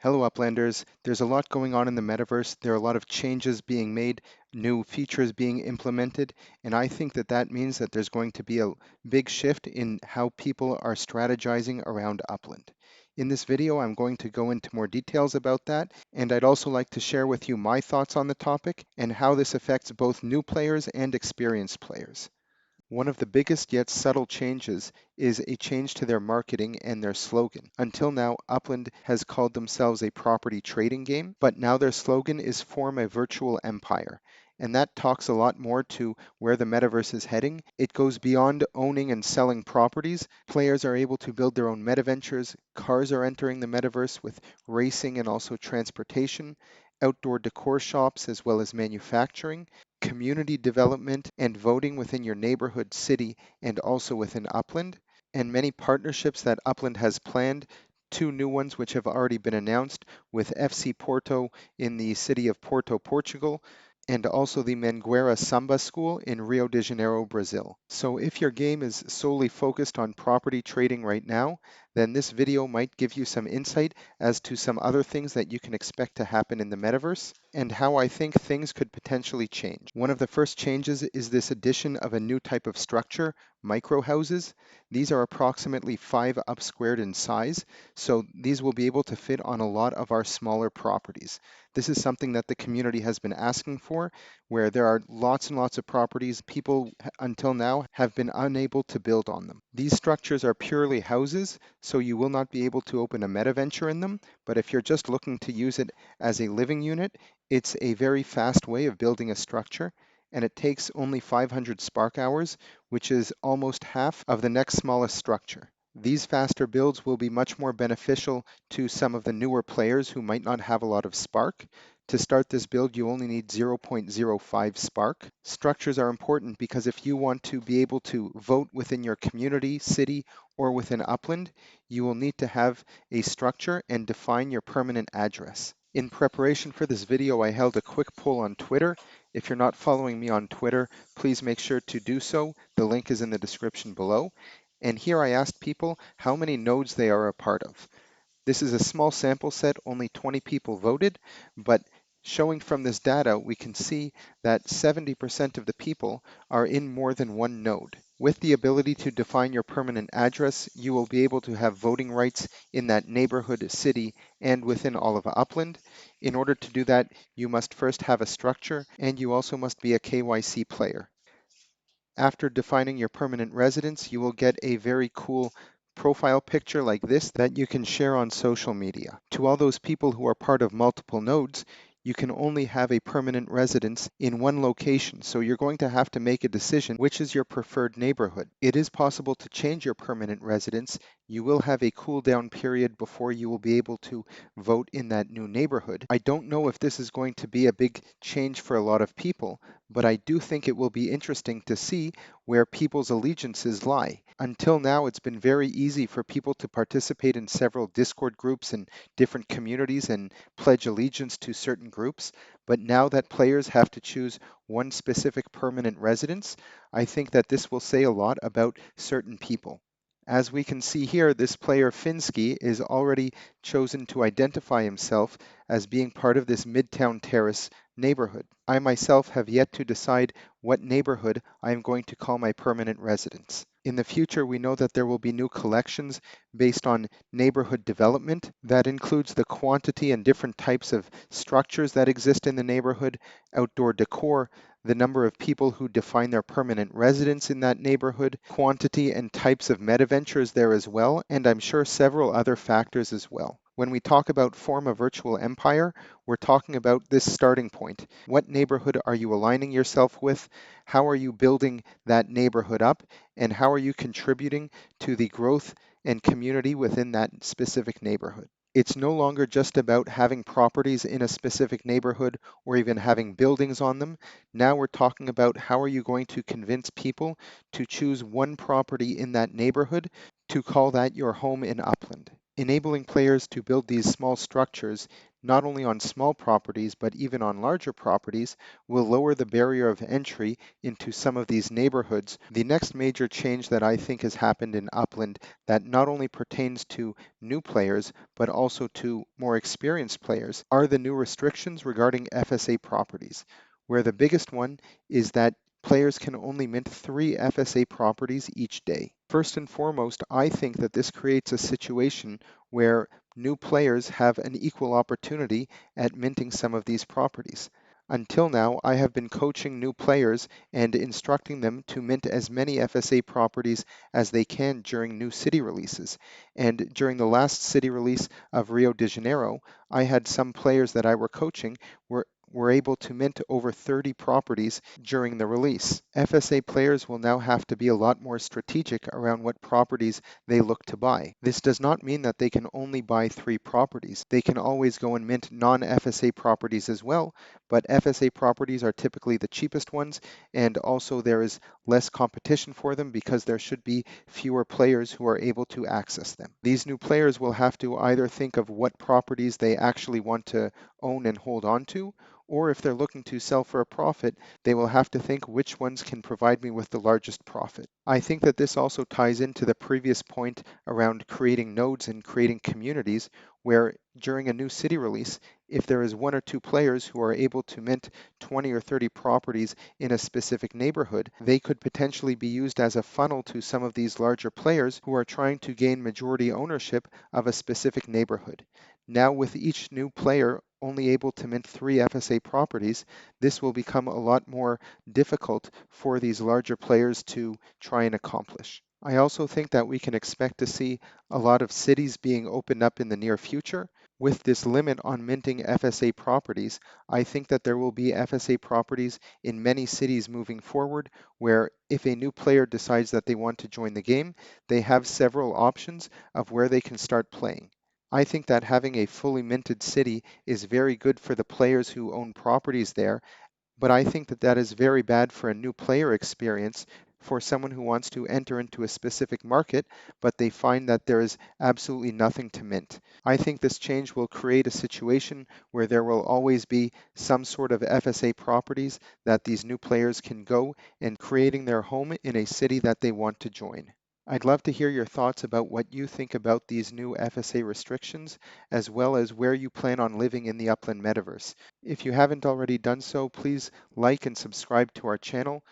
Hello, Uplanders. There's a lot going on in the metaverse. There are a lot of changes being made, new features being implemented, and I think that that means that there's going to be a big shift in how people are strategizing around Upland. In this video, I'm going to go into more details about that, and I'd also like to share with you my thoughts on the topic and how this affects both new players and experienced players. One of the biggest yet subtle changes is a change to their marketing and their slogan. Until now, Upland has called themselves a property trading game, but now their slogan is Form a Virtual Empire. And that talks a lot more to where the metaverse is heading. It goes beyond owning and selling properties. Players are able to build their own metaventures. Cars are entering the metaverse with racing and also transportation, outdoor decor shops, as well as manufacturing, community development and voting within your neighborhood, city, and also within Upland, and many partnerships that Upland has planned. Two new ones which have already been announced with FC Porto in the city of Porto, Portugal, and also the Mangueira Samba School in Rio de Janeiro, Brazil. So if your game is solely focused on property trading right now, then this video might give you some insight as to some other things that you can expect to happen in the metaverse and how I think things could potentially change. One of the first changes is this addition of a new type of structure, micro houses. These are approximately 5 up squared in size, so these will be able to fit on a lot of our smaller properties. This is something that the community has been asking for, where there are lots and lots of properties. People until now have been unable to build on them. These structures are purely houses, so you will not be able to open a meta venture in them, but if you're just looking to use it as a living unit, it's a very fast way of building a structure, and it takes only 500 spark hours, which is almost half of the next smallest structure. These faster builds will be much more beneficial to some of the newer players who might not have a lot of spark. To start this build, you only need 0.05 spark. Structures are important because if you want to be able to vote within your community, city, or within Upland, you will need to have a structure and define your permanent address. In preparation for this video, I held a quick poll on Twitter. If you're not following me on Twitter, please make sure to do so. The link is in the description below. And here I asked people how many nodes they are a part of. This is a small sample set, only 20 people voted, but showing from this data, we can see that 70% of the people are in more than one node. With the ability to define your permanent address, you will be able to have voting rights in that neighborhood, city, and within all of Upland. In order to do that, you must first have a structure, and you also must be a KYC player. After defining your permanent residence, you will get a very cool profile picture like this that you can share on social media. To all those people who are part of multiple nodes, you can only have a permanent residence in one location, so you're going to have to make a decision which is your preferred neighborhood. It is possible to change your permanent residence. You will have a cool down period before you will be able to vote in that new neighborhood. I don't know if this is going to be a big change for a lot of people, but I do think it will be interesting to see where people's allegiances lie. Until now, it's been very easy for people to participate in several Discord groups and different communities and pledge allegiance to certain groups. But now that players have to choose one specific permanent residence, I think that this will say a lot about certain people. As we can see here, this player Finsky is already chosen to identify himself as being part of this Midtown Terrace neighborhood. I myself have yet to decide what neighborhood I am going to call my permanent residence. In the future, we know that there will be new collections based on neighborhood development. That includes the quantity and different types of structures that exist in the neighborhood, outdoor decor, the number of people who define their permanent residence in that neighborhood, quantity and types of metaventures there as well, and I'm sure several other factors as well. When we talk about form a virtual empire, we're talking about this starting point. What neighborhood are you aligning yourself with? How are you building that neighborhood up? And how are you contributing to the growth and community within that specific neighborhood? It's no longer just about having properties in a specific neighborhood or even having buildings on them. Now we're talking about how are you going to convince people to choose one property in that neighborhood to call that your home in Upland. Enabling players to build these small structures, not only on small properties, but even on larger properties, will lower the barrier of entry into some of these neighborhoods. The next major change that I think has happened in Upland that not only pertains to new players, but also to more experienced players, are the new restrictions regarding FSA properties, where the biggest one is that players can only mint 3 FSA properties each day. First and foremost, I think that this creates a situation where new players have an equal opportunity at minting some of these properties. Until now, I have been coaching new players and instructing them to mint as many FSA properties as they can during new city releases. And during the last city release of Rio de Janeiro, I had some players that I were coaching were able to mint over 30 properties during the release. FSA players will now have to be a lot more strategic around what properties they look to buy. This does not mean that they can only buy 3 properties. They can always go and mint non-FSA properties as well, but FSA properties are typically the cheapest ones, and also there is less competition for them because there should be fewer players who are able to access them. These new players will have to either think of what properties they actually want to own and hold on to, or if they're looking to sell for a profit, they will have to think which ones can provide me with the largest profit. I think that this also ties into the previous point around creating nodes and creating communities, where during a new city release, if there is 1 or 2 players who are able to mint 20 or 30 properties in a specific neighborhood, they could potentially be used as a funnel to some of these larger players who are trying to gain majority ownership of a specific neighborhood. Now, with each new player only able to mint 3 FSA properties, this will become a lot more difficult for these larger players to try and accomplish. I also think that we can expect to see a lot of cities being opened up in the near future. With this limit on minting FSA properties, I think that there will be FSA properties in many cities moving forward, where if a new player decides that they want to join the game, they have several options of where they can start playing. I think that having a fully minted city is very good for the players who own properties there, but I think that that is very bad for a new player experience for someone who wants to enter into a specific market, but they find that there is absolutely nothing to mint. I think this change will create a situation where there will always be some sort of FSA properties that these new players can go and creating their home in a city that they want to join. I'd love to hear your thoughts about what you think about these new FSA restrictions, as well as where you plan on living in the Upland Metaverse. If you haven't already done so, please like and subscribe to our channel.